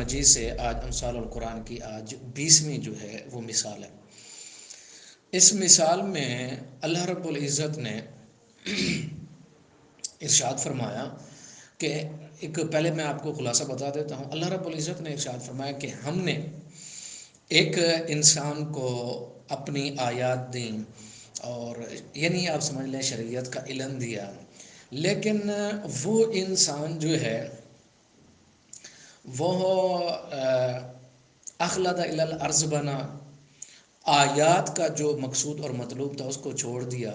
مجید سے آج امثال القرآن کی آج 20ویں جو ہے وہ مثال ہے۔ اس مثال میں اللہ رب العزت نے ارشاد فرمایا کہ پہلے میں آپ کو خلاصہ بتا دیتا ہوں۔ اللہ رب العزت نے ارشاد فرمایا کہ ہم نے ایک انسان کو اپنی آیات دیں، اور یعنی آپ سمجھ لیں شریعت کا علم دیا، لیکن وہ انسان جو ہے وہ اخلد الی الارض بنا، آیات کا جو مقصود اور مطلوب تھا اس کو چھوڑ دیا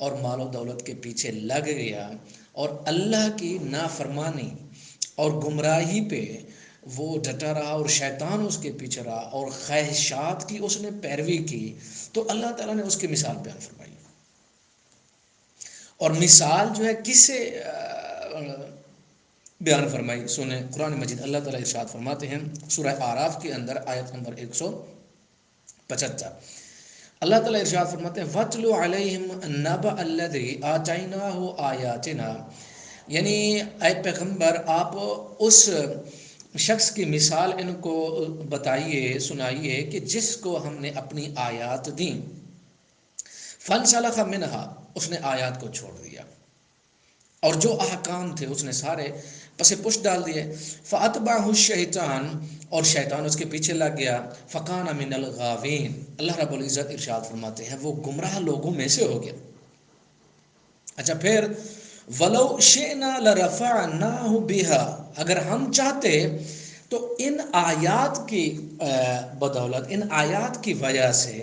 اور مال و دولت کے پیچھے لگ گیا، اور اللہ کی نافرمانی اور گمراہی پہ وہ ڈٹا رہا، اور شیطان اس کے پیچھے رہا اور خواہشات کی اس نے پیروی کی، تو اللہ تعالیٰ نے اس کی مثال بیان فرمائی۔ اور مثال جو ہے کس سے بیان فرمائی؟ سنیں قرآن مجید، اللہ تعالیٰ ارشاد فرماتے ہیں سورہ اعراف کے اندر آیت نمبر 175۔ اللہ تعالیٰ ارشاد فرماتے ہیں وَاتْلُ عَلَيْهِمْ نَبَأَ الَّذِي آتَيْنَاهُ آيَاتِنَا، یعنی اے پیغمبر آپ اس شخص کی مثال ان کو بتائیے، سنائیے کہ جس کو ہم نے اپنی آیات دیں، فَانْسَلَخَ مِنْهَا، اس نے آیات کو چھوڑ دیا اور جو احکام تھے اس نے سارے پس پش ڈال دیے، فَأَتْبَعَهُ الشَّيْطَانُ، اور شیطان اس کے پیچھے لگ گیا، فَكَانَ مِنَ الْغَاوِينَ، اللہ رب العزت ارشاد فرماتے ہیں وہ گمراہ لوگوں میں سے ہو گیا۔ اچھا پھر وَلَوْ شِئْنَا لَرَفَعْنَاهُ بِهَا، اگر ہم چاہتے تو ان آیات کی بدولت، ان آیات کی وجہ سے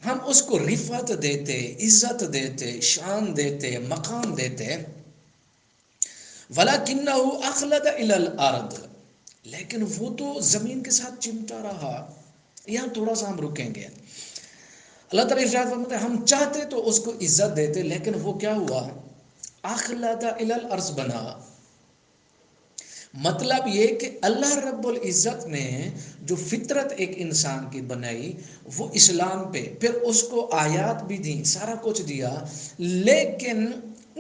ہم اس کو رفعت دیتے، عزت دیتے، شان دیتے، مقام دیتے، وَلَكِنَّهُ أَخْلَدَ إِلَى الْأَرْضِ، لیکن وہ تو زمین کے ساتھ چمٹا رہا۔ یہاں تھوڑا سا ہم رکیں گے۔ اللہ تعالیٰ ارشاد فرماتے ہیں ہم چاہتے تو اس کو عزت دیتے، لیکن وہ کیا ہوا؟ أَخْلَدَ إِلَى الْأَرْضِ بنا، مطلب یہ کہ اللہ رب العزت نے جو فطرت ایک انسان کی بنائی وہ اسلام پہ، پھر اس کو آیات بھی دیں، سارا کچھ دیا، لیکن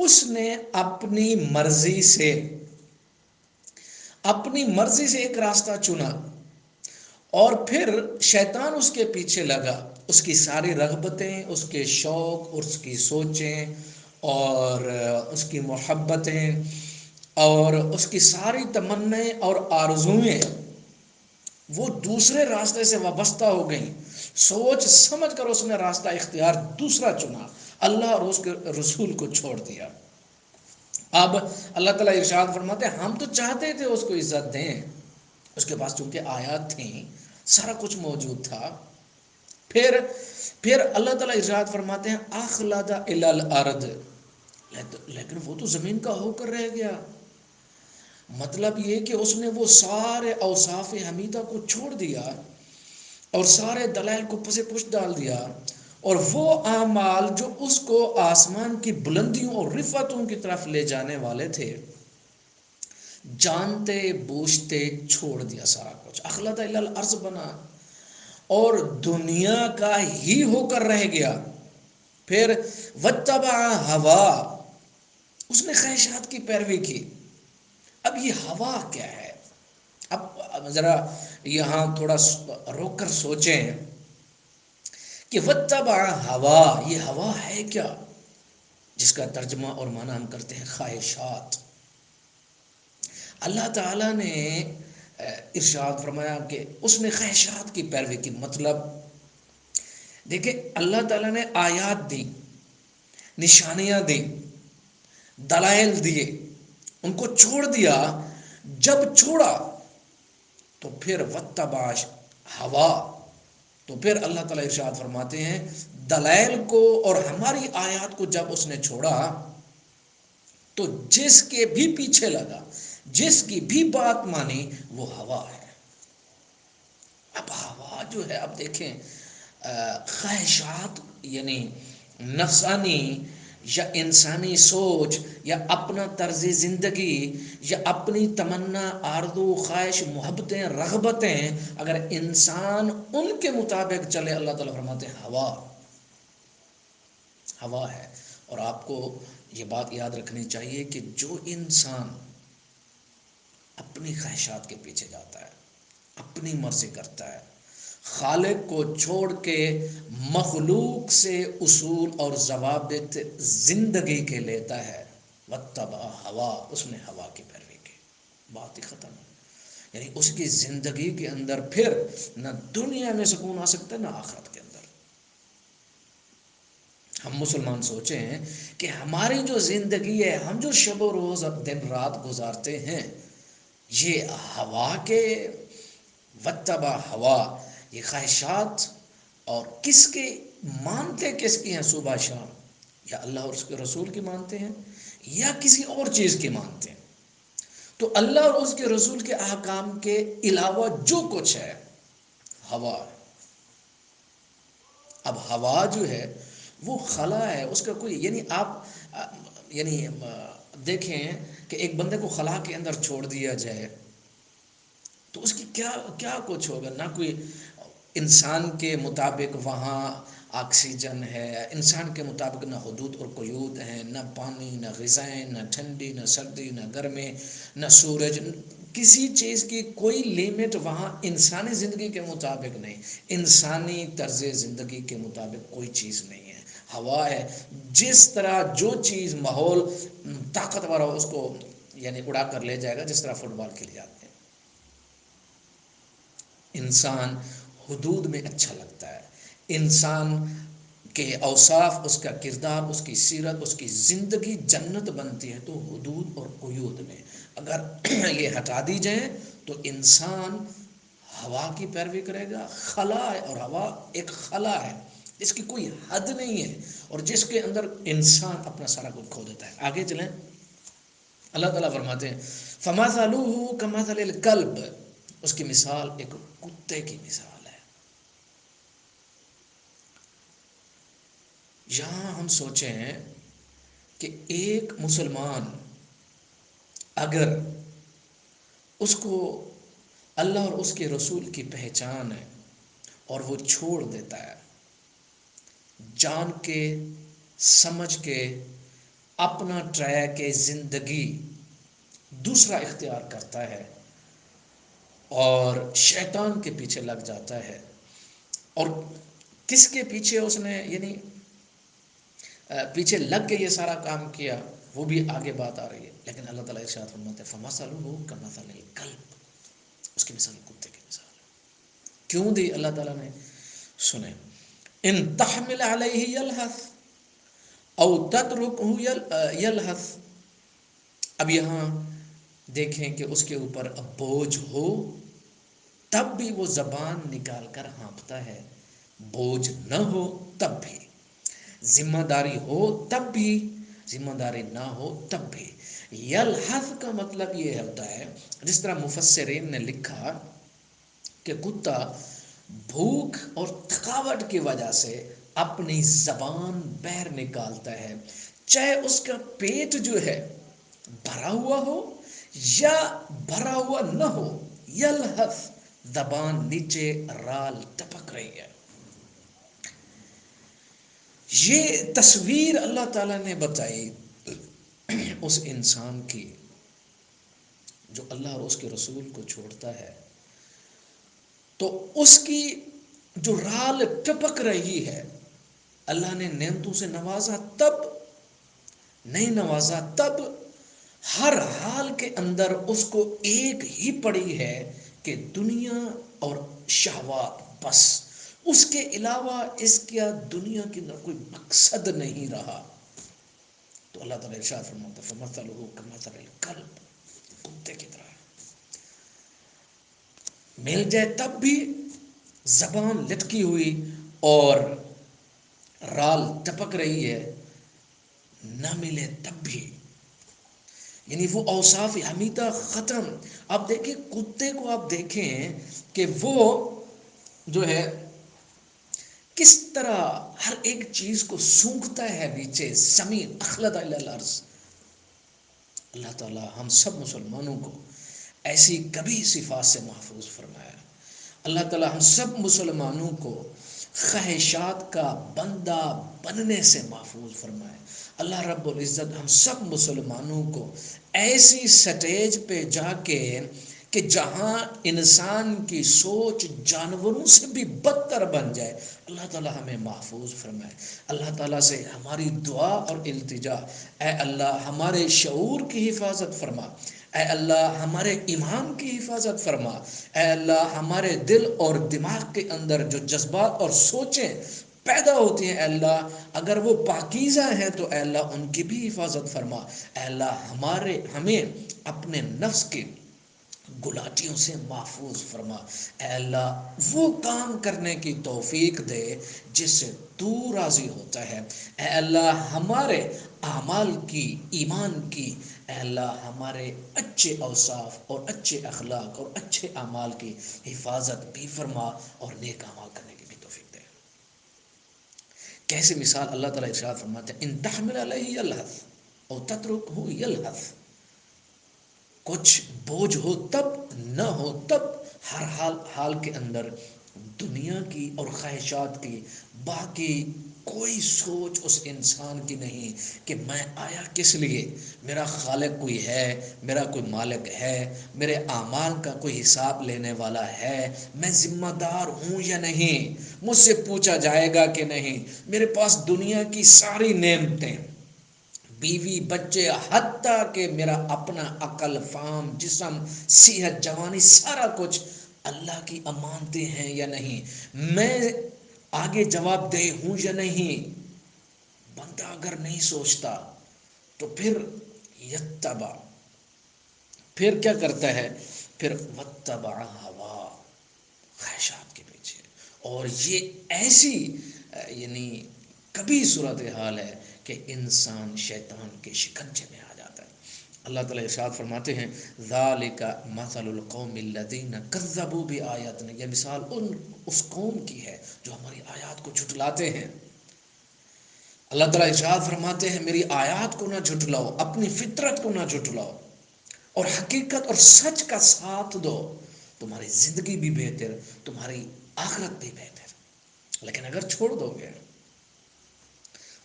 اس نے اپنی مرضی سے ایک راستہ چنا، اور پھر شیطان اس کے پیچھے لگا، اس کی ساری رغبتیں، اس کے شوق، اس کی سوچیں اور اس کی محبتیں اور اس کی ساری تمنائیں اور آرزوئیں وہ دوسرے راستے سے وابستہ ہو گئیں۔ سوچ سمجھ کر اس نے راستہ اختیار دوسرا چنا، اللہ اور اس کے رسول کو چھوڑ دیا۔ اب اللہ تعالیٰ ارشاد فرماتے ہیں ہم تو چاہتے تھے اس کو عزت دیں، اس کے پاس چونکہ آیات تھیں، سارا کچھ موجود تھا، پھر اللہ تعالیٰ ارشاد فرماتے ہیں اخلد الی الارض، لیکن وہ تو زمین کا ہو کر رہ گیا۔ مطلب یہ کہ اس نے وہ سارے اوصاف حمیدہ کو چھوڑ دیا اور سارے دلائل کو پس پش ڈال دیا، اور وہ اعمال جو اس کو آسمان کی بلندیوں اور رفعتوں کی طرف لے جانے والے تھے، جانتے بوجھتے چھوڑ دیا سارا کچھ۔ اخلد الی الارض بنا اور دنیا کا ہی ہو کر رہ گیا۔ پھر واتبع ہوا، اس نے خواہشات کی پیروی کی۔ اب یہ ہوا کیا ہے؟ اب ذرا یہاں تھوڑا روک کر سوچیں کہ واتبع ہوا، یہ ہوا ہے کیا؟ جس کا ترجمہ اور معنی ہم کرتے ہیں خواہشات۔ اللہ تعالیٰ نے ارشاد فرمایا کہ اس نے خواہشات کی پیروی کی، مطلب دیکھیں اللہ تعالیٰ نے آیات دی، نشانیاں دی، دلائل دیے، ان کو چھوڑ دیا۔ جب چھوڑا تو پھر واتبع ہوا، تو پھر اللہ تعالیٰ ارشاد فرماتے ہیں دلائل کو اور ہماری آیات کو جب اس نے چھوڑا تو جس کے بھی پیچھے لگا، جس کی بھی بات مانی، وہ ہوا ہے۔ اب ہوا جو ہے، اب دیکھیں خواہشات یعنی نفسانی یا انسانی سوچ یا اپنا طرز زندگی یا اپنی تمنا، آرزو، خواہش، محبتیں، رغبتیں، اگر انسان ان کے مطابق چلے، اللہ تعالیٰ فرماتے ہیں ہوا ہے۔ اور آپ کو یہ بات یاد رکھنی چاہیے کہ جو انسان اپنی خواہشات کے پیچھے جاتا ہے، اپنی مرضی کرتا ہے، خالق کو چھوڑ کے مخلوق سے اصول اور ضوابط زندگی کے لیتا ہے، واتبع ہوا، اس نے ہوا کی پیروی کی، بات ہی ختم۔ یعنی اس کی زندگی کے اندر پھر نہ دنیا میں سکون آ سکتا ہے نہ آخرت کے اندر۔ ہم مسلمان سوچے ہیں کہ ہماری جو زندگی ہے، ہم جو شب و روز دن رات گزارتے ہیں، یہ ہوا کے واتبع ہوا، یہ خواہشات اور کس کے مانتے کس کی ہیں صبح شام؟ یا اللہ اور اس کے رسول کی مانتے ہیں یا کسی اور چیز کی مانتے ہیں؟ تو اللہ اور اس کے رسول کے احکام کے علاوہ جو کچھ ہے ہوا ہے۔ اب ہوا جو ہے وہ خلا ہے، اس کا کوئی یعنی آپ یعنی دیکھیں کہ ایک بندے کو خلا کے اندر چھوڑ دیا جائے تو اس کی کیا کیا کچھ ہوگا؟ نہ کوئی انسان کے مطابق وہاں آکسیجن ہے، انسان کے مطابق نہ حدود اور قیود ہیں، نہ پانی، نہ غذائیں، نہ ٹھنڈی، نہ سردی، نہ گرمی، نہ سورج، کسی چیز کی کوئی لیمٹ وہاں انسانی زندگی کے مطابق نہیں، انسانی طرز زندگی کے مطابق کوئی چیز نہیں ہے۔ ہوا ہے، جس طرح جو چیز ماحول طاقتور ہو اس کو یعنی اڑا کر لے جائے گا، جس طرح فٹ بال کھیل جاتے ہیں۔ انسان حدود میں اچھا لگتا ہے، انسان کے اوصاف، اس کا کردار، اس کی سیرت، اس کی زندگی جنت بنتی ہے تو حدود اور قیود میں۔ اگر یہ ہٹا دی جائیں تو انسان ہوا کی پیروی کرے گا، خلا ہے، اور ہوا ایک خلا ہے جس کی کوئی حد نہیں ہے اور جس کے اندر انسان اپنا سارا کچھ کھو دیتا ہے۔ آگے چلیں، اللہ تعالیٰ فرماتے ہیں فَمَثَلُهُ كَمَثَلِ الْكَلْبِ، اس کی مثال ایک کتے کی مثال ہے۔ یہاں ہم سوچیں کہ ایک مسلمان اگر اس کو اللہ اور اس کے رسول کی پہچان ہے اور وہ چھوڑ دیتا ہے، جان کے سمجھ کے اپنا ٹریک زندگی دوسرا اختیار کرتا ہے اور شیطان کے پیچھے لگ جاتا ہے، اور کس کے پیچھے اس نے یعنی پیچھے لگ کے یہ سارا کام کیا، وہ بھی آگے بات آ رہی ہے، لیکن اللہ تعالیٰ ارشاد فرماتے ہیں فَمَثَلُهُ كَمَثَلِ الْكَلْبِ، اس کی مثال کتے کی مثال ہے۔ کیوں دی اللہ تعالیٰ نے؟ سنیں، ان تحمل علیہ یلہث او تترکہ یلہث، اب یہاں دیکھیں کہ اس کے اوپر اب بوجھ ہو تب بھی وہ زبان نکال کر ہانپتا ہے، بوجھ نہ ہو تب بھی، ذمہ داری ہو تب بھی، ذمہ داری نہ ہو تب بھی۔ یلحظ کا مطلب یہ ہوتا ہے، جس طرح مفسرین نے لکھا کہ کتا بھوک اور تھکاوٹ کی وجہ سے اپنی زبان باہر نکالتا ہے، چاہے اس کا پیٹ جو ہے بھرا ہوا ہو یا بھرا ہوا نہ ہو، یلحظ، زبان نیچے رال ٹپک رہی ہے۔ یہ تصویر اللہ تعالیٰ نے بتائی اس انسان کی جو اللہ اور اس کے رسول کو چھوڑتا ہے، تو اس کی جو رال ٹپک رہی ہے، اللہ نے نعمتوں سے نوازا تب، نہیں نوازا تب، ہر حال کے اندر اس کو ایک ہی پڑی ہے کہ دنیا اور شہوات، بس اس کے علاوہ اس کا دنیا کے اندر کوئی مقصد نہیں رہا۔ تو اللہ تعالیٰ ارشاد فرماتا ہے فَمَثَلُهُ كَمَثَلِ الْكَلْبِ، کتے کی طرح مل جائے تب بھی زبان لٹکی ہوئی اور رال ٹپک رہی ہے، نہ ملے تب بھی، یعنی وہ اوصاف حمیدہ ختم۔ اب دیکھیں کتے کو، آپ دیکھیں کہ وہ جو ہے کس طرح ہر ایک چیز کو سونگھتا ہے نیچے زمین، اخلد الی الارض۔ اللہ تعالیٰ ہم سب مسلمانوں کو ایسی کبھی صفات سے محفوظ فرمایا۔ اللہ تعالیٰ ہم سب مسلمانوں کو خواہشات کا بندہ بننے سے محفوظ فرمائے۔ اللہ رب العزت ہم سب مسلمانوں کو ایسی سٹیج پہ جا کے کہ جہاں انسان کی سوچ جانوروں سے بھی بدتر بن جائے، اللہ تعالیٰ ہمیں محفوظ فرمائے۔ اللہ تعالیٰ سے ہماری دعا اور التجا، اے اللہ ہمارے شعور کی حفاظت فرما، اے اللہ ہمارے ایمان کی حفاظت فرما، اے اللہ ہمارے دل اور دماغ کے اندر جو جذبات اور سوچیں پیدا ہوتی ہیں، اے اللہ اگر وہ پاکیزہ ہیں تو اے اللہ ان کی بھی حفاظت فرما۔ اے اللہ ہمیں اپنے نفس کے گلاٹیوں سے محفوظ فرما۔ اے اللہ وہ کام کرنے کی توفیق دے جس سے تو راضی ہوتا ہے۔ اے اللہ ہمارے اعمال کی، ایمان کی، اے اللہ ہمارے اچھے اوصاف اور اچھے اخلاق اور اچھے اعمال کی حفاظت بھی فرما اور نیک اعمال کرنے کی بھی توفیق دے۔ کیسے مثال اللہ تعالیٰ ارشاد فرماتے ہیں، ان تحمل علیہ یلہث او تترکہ یلہث، کچھ بوجھ ہو تب، نہ ہو تب، ہر حال کے اندر دنیا کی اور خواہشات کی، باقی کوئی سوچ اس انسان کی نہیں کہ میں آیا کس لیے، میرا خالق کوئی ہے، میرا کوئی مالک ہے، میرے اعمال کا کوئی حساب لینے والا ہے، میں ذمہ دار ہوں یا نہیں، مجھ سے پوچھا جائے گا کہ نہیں، میرے پاس دنیا کی ساری نعمتیں، بیوی بچے، حتیٰ کہ میرا اپنا عقل، فہم، جسم، صحت، جوانی، سارا کچھ اللہ کی امانتیں ہیں یا نہیں، میں آگے جواب دہ ہوں یا نہیں۔ بندہ اگر نہیں سوچتا تو پھر یتبع، پھر کیا کرتا ہے، پھر وتبع ہوا، خواہشات کے پیچھے، اور یہ ایسی یعنی کبھی صورتحال ہے کہ انسان شیطان کے شکنجے میں آ جاتا ہے۔ اللہ تعالیٰ ارشاد فرماتے ہیں، ذالک مثل القوم الذین کذبوا بآیاتنا، یہ مثال اس قوم کی ہے جو ہماری آیات کو جھٹلاتے ہیں۔ اللہ تعالیٰ ارشاد فرماتے ہیں، میری آیات کو نہ جھٹلاؤ، اپنی فطرت کو نہ جھٹلاؤ، اور حقیقت اور سچ کا ساتھ دو، تمہاری زندگی بھی بہتر، تمہاری آخرت بھی بہتر۔ لیکن اگر چھوڑ دو گے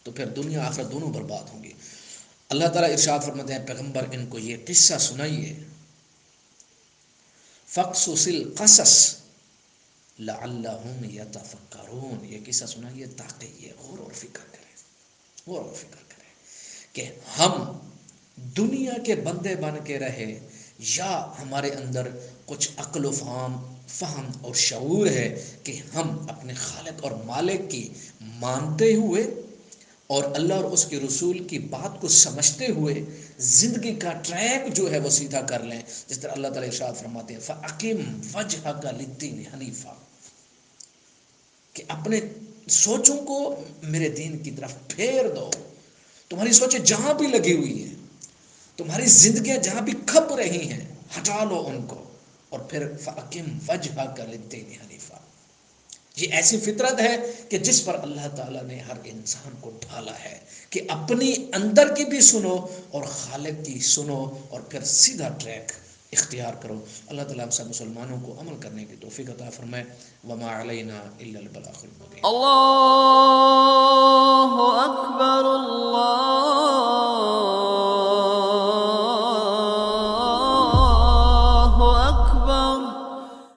تو پھر دنیا آخرت دونوں برباد ہوں گی۔ اللہ تعالیٰ ارشاد فرماتے ہیں، پیغمبر ان کو یہ قصہ سنائیے، فقصص القصص لعلہم یتفکرون، یہ قصہ سنائیے تاکہ یہ غور اور فکر کریں، غور و فکر کریں کہ ہم دنیا کے بندے بن کے رہے یا ہمارے اندر کچھ عقل و فہم اور شعور ہے کہ ہم اپنے خالق اور مالک کی مانتے ہوئے اور اللہ اور اس کے رسول کی بات کو سمجھتے ہوئے زندگی کا ٹریک جو ہے وہ سیدھا کر لیں، جس طرح اللہ تعالیٰ ارشاد فرماتے ہیں، فَأَقِمْ وَجْهَكَ لِلدِّينِ حَنِيفًا، کہ اپنے سوچوں کو میرے دین کی طرف پھیر دو، تمہاری سوچیں جہاں بھی لگی ہوئی ہیں، تمہاری زندگیاں جہاں بھی کھپ رہی ہیں، ہٹا لو ان کو، اور پھر فَأَقِمْ وَجْهَكَ لِلدِّينِ حَنِيفًا، یہ ایسی فطرت ہے کہ جس پر اللہ تعالیٰ نے ہر انسان کو ڈھالا ہے کہ اپنی اندر کی بھی سنو اور خالق کی سنو اور پھر سیدھا ٹریک اختیار کرو۔ اللہ تعالیٰ ہم سب مسلمانوں کو عمل کرنے کی توفیق عطا فرمائے۔ وما علینا الا البلاغ المبین۔ اللہ اکبر۔